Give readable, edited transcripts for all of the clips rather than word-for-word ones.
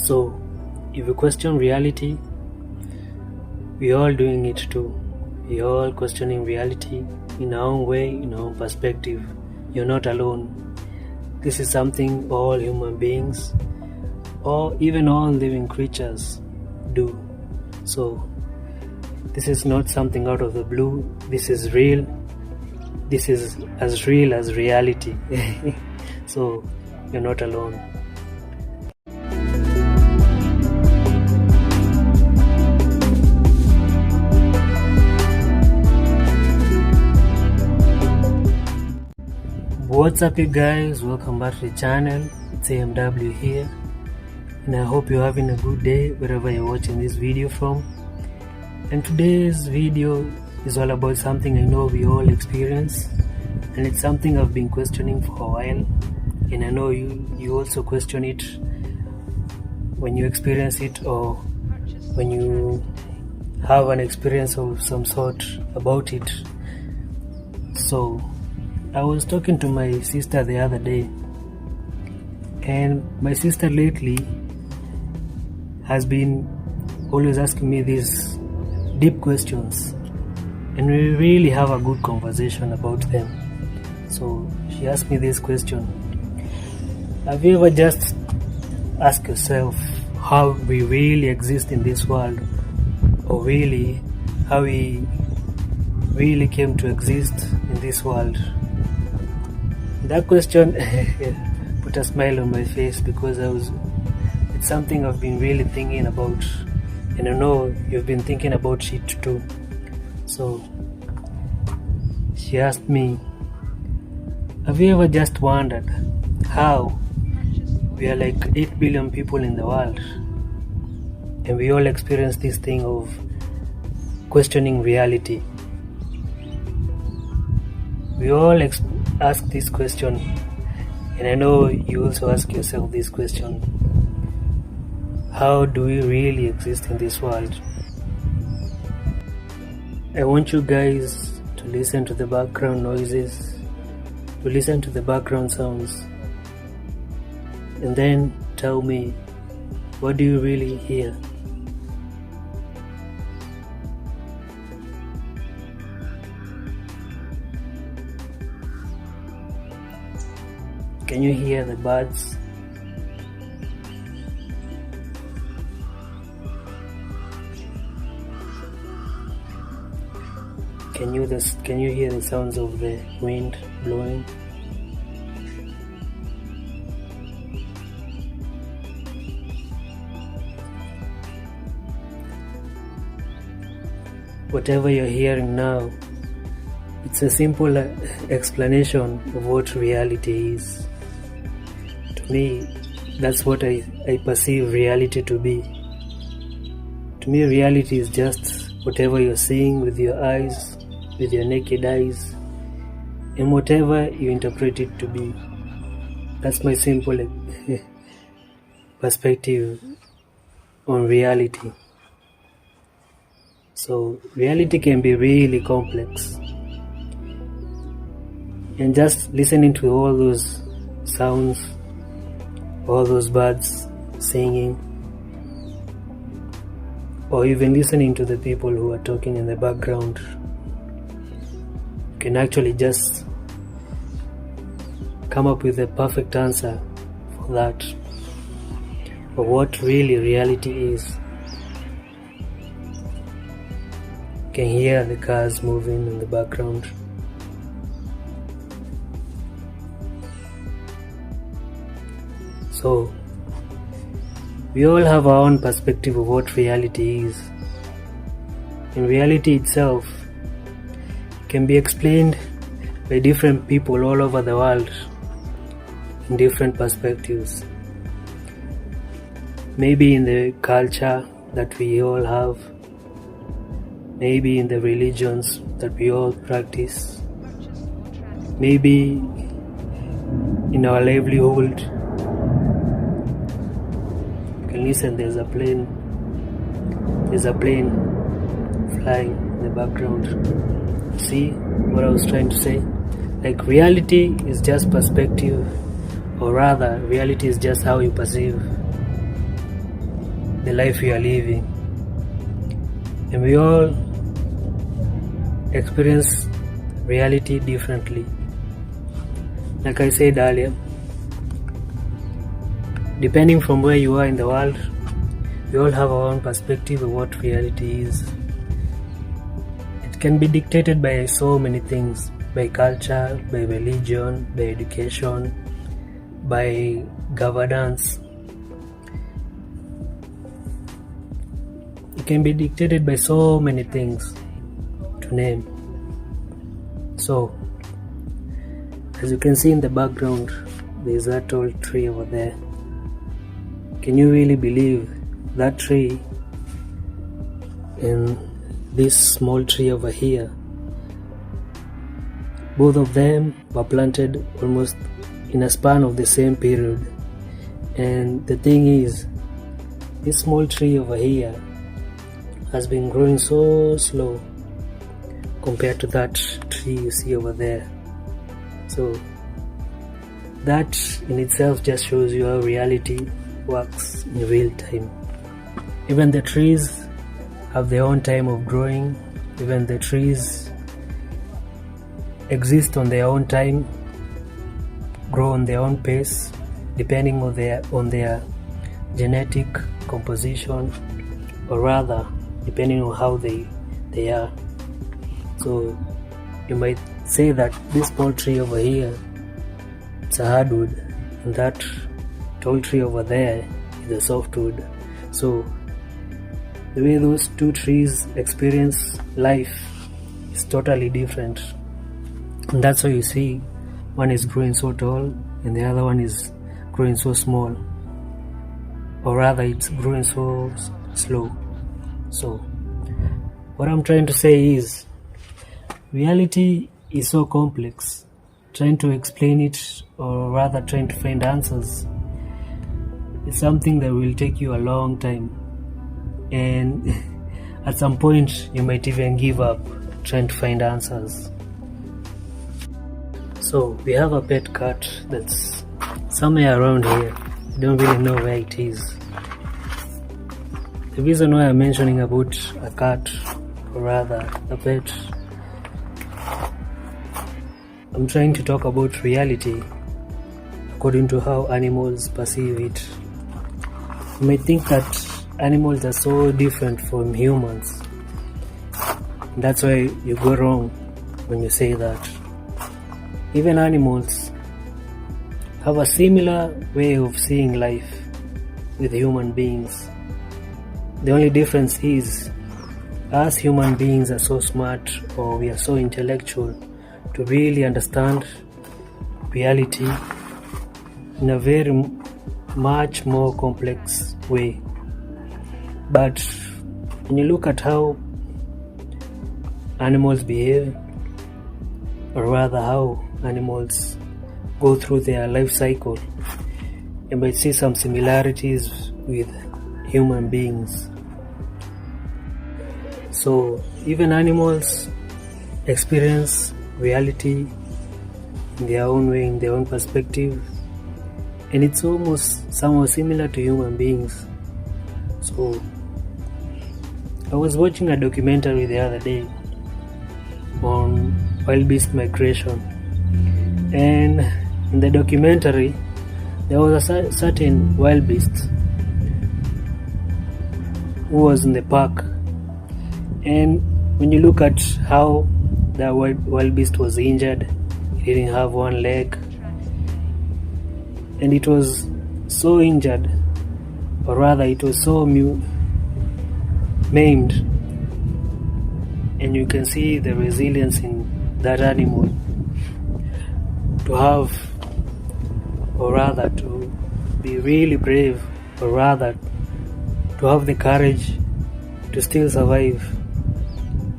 So, if you question reality, we're all doing it too. We're all questioning reality in our own way, in our own perspective. You're not alone. This is something all human beings, or even all living creatures, do. So, this is not something out of the blue. This is real. This is as real as reality. So, you're not alone. What's up, you guys? Welcome back to the channel. It's AMW here, and I hope you're having a good day wherever you're watching this video from. And today's video is all about something I know we all experience, and it's something I've been questioning for a while, and I know you also question it when you experience it, or when you have an experience of some sort about it. So I was talking to my sister the other day, and my sister lately has been always asking me these deep questions, and we really have a good conversation about them. So she asked me this question: have you ever just asked yourself how we really exist in this world, or really how we really came to exist in this world? That question put a smile on my face, because it's something I've been really thinking about, and I know you've been thinking about it too. So she asked me, have you ever just wondered how we are like 8 billion people in the world, and we all experience this thing of questioning reality? We all ask this question, and I know you also ask yourself this question: how do we really exist in this world? I want you guys to listen to the background noises, to listen to the background sounds, and then tell me, what do you really hear? Can you hear the birds? Can you hear the sounds of the wind blowing? Whatever you're hearing now, it's a simple explanation of what reality is. To me, that's what I perceive reality to be. To me, reality is just whatever you're seeing with your eyes, with your naked eyes, and whatever you interpret it to be. That's my simple perspective on reality. So reality can be really complex, and just listening to all those sounds, all those birds singing, or even listening to the people who are talking in the background, can actually just come up with a perfect answer for that, for what really reality is. You can hear the cars moving in the background. So, we all have our own perspective of what reality is. And reality itself can be explained by different people all over the world in different perspectives. Maybe in the culture that we all have, maybe in the religions that we all practice, maybe in our livelihood. Listen, there's a plane flying in the background. See what I was trying to say? Like, reality is just perspective, or rather reality is just how you perceive. the life we are living, and we all experience reality differently. Like I said earlier, depending from where you are in the world, we all have our own perspective of what reality is. It can be dictated by so many things, by culture, by religion, by education, by governance. It can be dictated by so many things to name. So, as you can see in the background, there is that tall tree over there. Can you really believe that tree and this small tree over here, both of them were planted almost in a span of the same period? And the thing is, this small tree over here has been growing so slow compared to that tree you see over there. So that in itself just shows you how reality works in real time. Even the trees have their own time of growing. Even the trees exist on their own time, grow on their own pace, depending on their genetic composition, or rather depending on how they are. So you might say that this small tree over here, it's a hardwood, and that tall tree over there is a softwood. So the way those two trees experience life is totally different, and that's why you see one is growing so tall and the other one is growing so small, or rather it's growing so slow. So what I'm trying to say is, reality is so complex. Trying to explain it, or rather trying to find answers, it's something that will take you a long time, and at some point you might even give up trying to find answers. So we have a pet cat that's somewhere around here. I don't really know where it is. The reason why I'm mentioning about a cat, or rather a pet, I'm trying to talk about reality according to how animals perceive it. You may think that animals are so different from humans. That's why you go wrong when you say that. Even animals have a similar way of seeing life with human beings. The only difference is, us human beings are so smart, or we are so intellectual to really understand reality in a very much more complex way. But when you look at how animals behave, or rather how animals go through their life cycle, you might see some similarities with human beings. So even animals experience reality in their own way, in their own perspective, and it's almost somewhat similar to human beings. So I was watching a documentary the other day on wildebeest migration, and in the documentary there was a certain wildebeest who was in the park, and when you look at how the wildebeest was injured, he didn't have one leg, and it was so injured, or rather it was so maimed, and you can see the resilience in that animal to have, or rather to be really brave, or rather to have the courage to still survive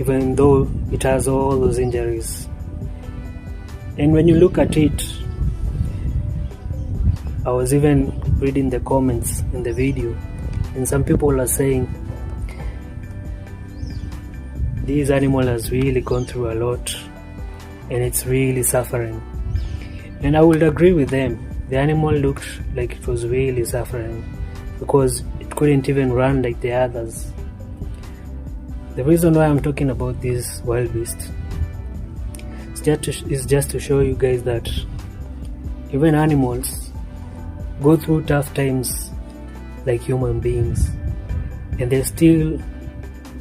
even though it has all those injuries. And when you look at it, I was even reading the comments in the video, and some people are saying this animal has really gone through a lot and it's really suffering. And I would agree with them. The animal looked like it was really suffering, because it couldn't even run like the others. The reason why I'm talking about this wild beast is just to show you guys that even animals go through tough times like human beings, and they still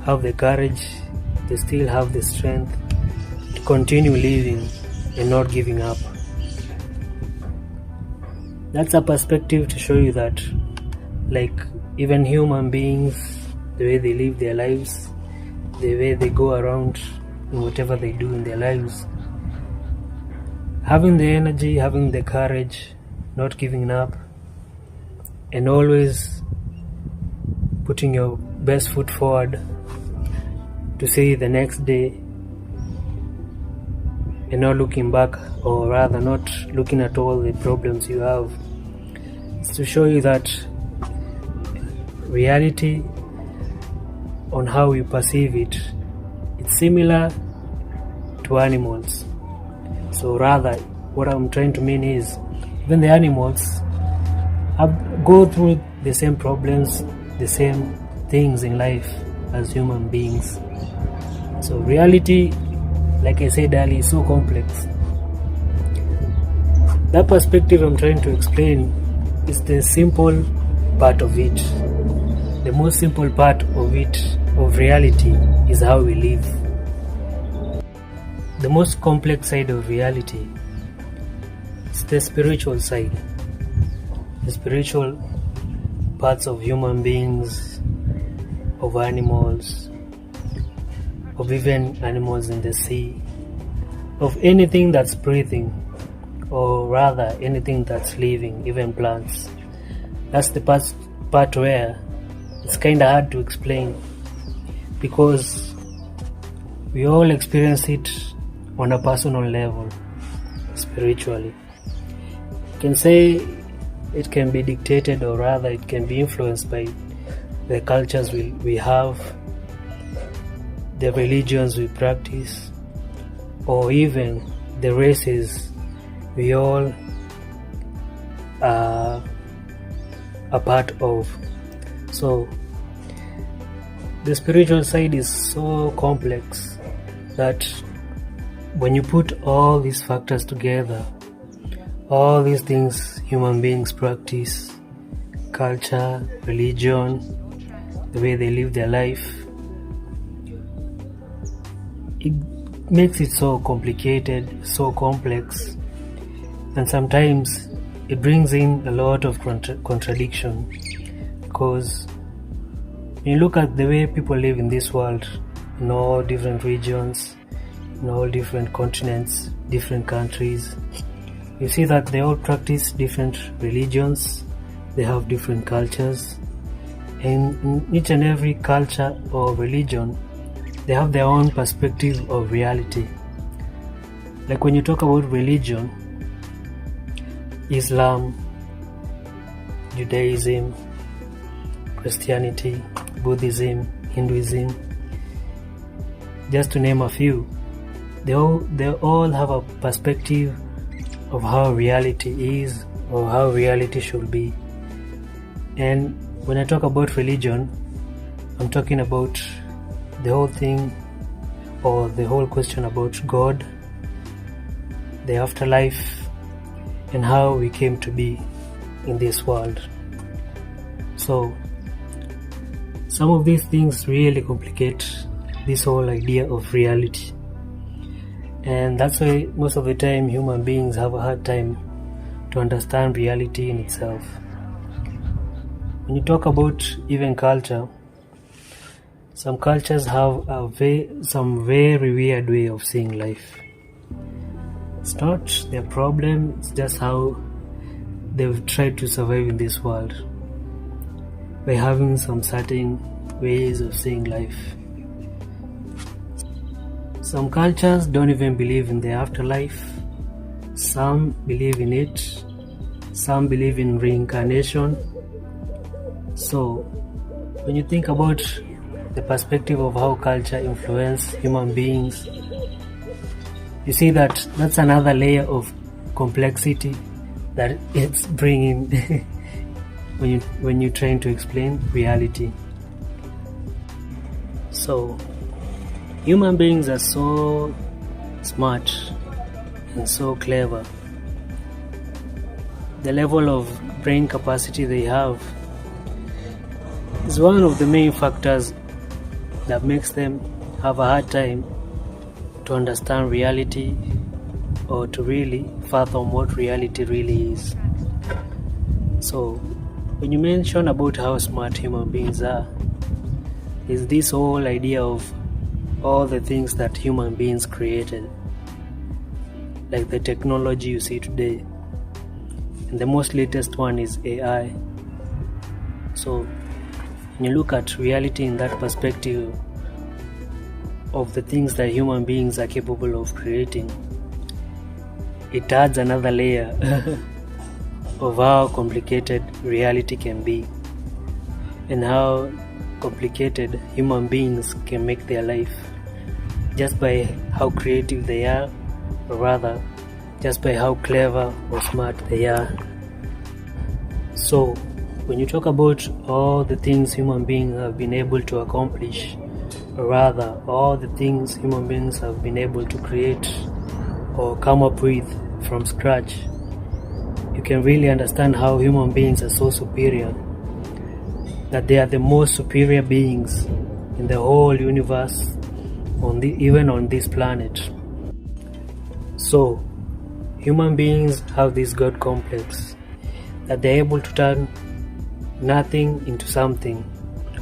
have the courage, they still have the strength to continue living and not giving up. That's a perspective to show you that, like, even human beings, the way they live their lives, the way they go around in whatever they do in their lives, having the energy, having the courage, not giving up, and always putting your best foot forward to see the next day, and not looking back, or rather not looking at all the problems you have. It's to show you that reality, on how you perceive it, it's similar to animals. So rather, what I'm trying to mean is, even the animals go through the same problems, the same things in life as human beings. So reality, like I said earlier, is so complex. That perspective I'm trying to explain is the simple part of it. The most simple part of it, of reality, is how we live. The most complex side of reality is the spiritual side. The spiritual parts of human beings, of animals, of even animals in the sea, of anything that's breathing, or rather anything that's living, even plants. That's the part where it's kind of hard to explain, because we all experience it on a personal level, spiritually. You can say it can be dictated, or rather it can be influenced by the cultures we have, the religions we practice, or even the races we all are a part of. So the spiritual side is so complex that when you put all these factors together, all these things human beings practice, culture, religion, the way they live their life, it makes it so complicated, so complex, and sometimes it brings in a lot of contradiction, because when you look at the way people live in this world, in all different regions, in all different continents, different countries, you see that they all practice different religions, they have different cultures, and in each and every culture or religion, they have their own perspective of reality. Like when you talk about religion, Islam, Judaism, Christianity, Buddhism, Hinduism, just to name a few, they all have a perspective of how reality is, or how reality should be. And when I talk about religion, I'm talking about the whole thing, or the whole question about God, the afterlife, and how we came to be in this world. So some of these things really complicate this whole idea of reality, and that's why most of the time human beings have a hard time to understand reality in itself. When you talk about even culture, some cultures have some very weird way of seeing life. It's not their problem, it's just how they've tried to survive in this world, by having some certain ways of seeing life. Some cultures don't even believe in the afterlife, some believe in it, some believe in reincarnation. So when you think about the perspective of how culture influences human beings, you see that that's another layer of complexity that it's bringing when you're trying to explain reality. So human beings are so smart and so clever. The level of brain capacity they have is one of the main factors that makes them have a hard time to understand reality or to really fathom what reality really is. So when you mention about how smart human beings are, is this whole idea of all the things that human beings created, like the technology you see today, and the most latest one is AI. So when you look at reality in that perspective of the things that human beings are capable of creating, it adds another layer of how complicated reality can be and how complicated human beings can make their life just by how creative they are, or rather just by how clever or smart they are. So when you talk about all the things human beings have been able to accomplish, or rather all the things human beings have been able to create or come up with from scratch, you can really understand how human beings are so superior, that they are the most superior beings in the whole universe, even on this planet. So human beings have this God complex, that they're able to turn nothing into something,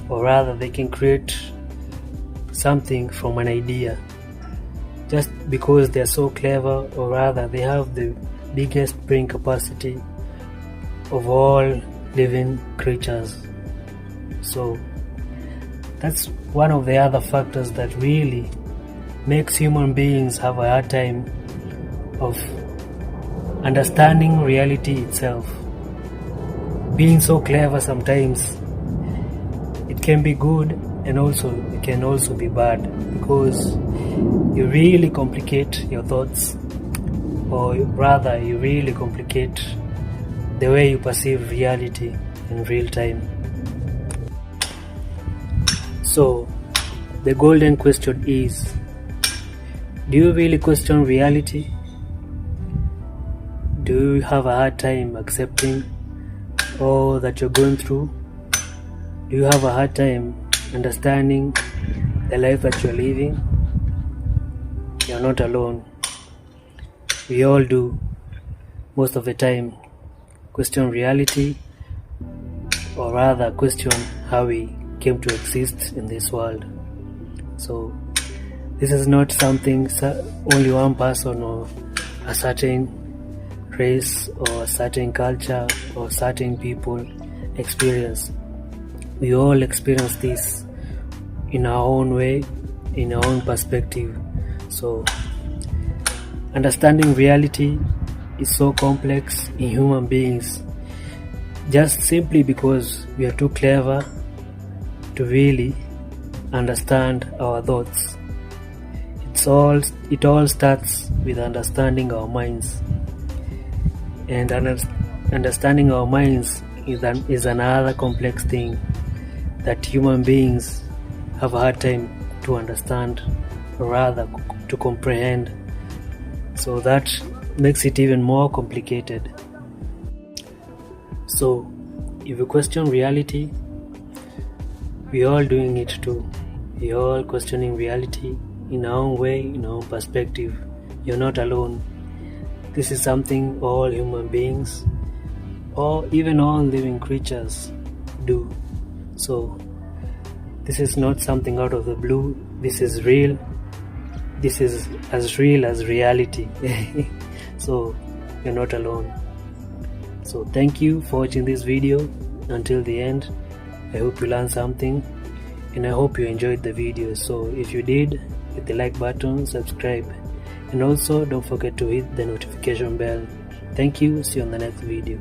or rather they can create something from an idea just because they're so clever, or rather they have the biggest brain capacity of all living creatures. So that's one of the other factors that really makes human beings have a hard time of understanding reality itself. Being so clever sometimes, it can be good and also it can also be bad, because you really complicate your thoughts, or rather you really complicate the way you perceive reality in real time. So the golden question is, do you really question reality? Do you have a hard time accepting all that you're going through? Do you have a hard time understanding the life that you're living? You're not alone. We all do, most of the time, question reality, or rather question how we came to exist in this world. So this is not something only one person or a certain race or a certain culture or certain people experience. We all experience this in our own way, in our own perspective. So understanding reality is so complex in human beings, just simply because we are too clever to really understand our thoughts. It all starts with understanding our minds, and understanding our minds is another complex thing that human beings have a hard time to understand, or rather to comprehend. So that makes it even more complicated. So if you question reality, we're all doing it too. We're all questioning reality in our own way, in our own perspective. You're not alone. This is something all human beings, or even all living creatures, do. So this is not something out of the blue. This is real. This is as real as reality. So you're not alone. So thank you for watching this video until the end. I hope you learned something, and I hope you enjoyed the video. So if you did, hit the like button, subscribe, and also don't forget to hit the notification bell. Thank you. See you on the next video.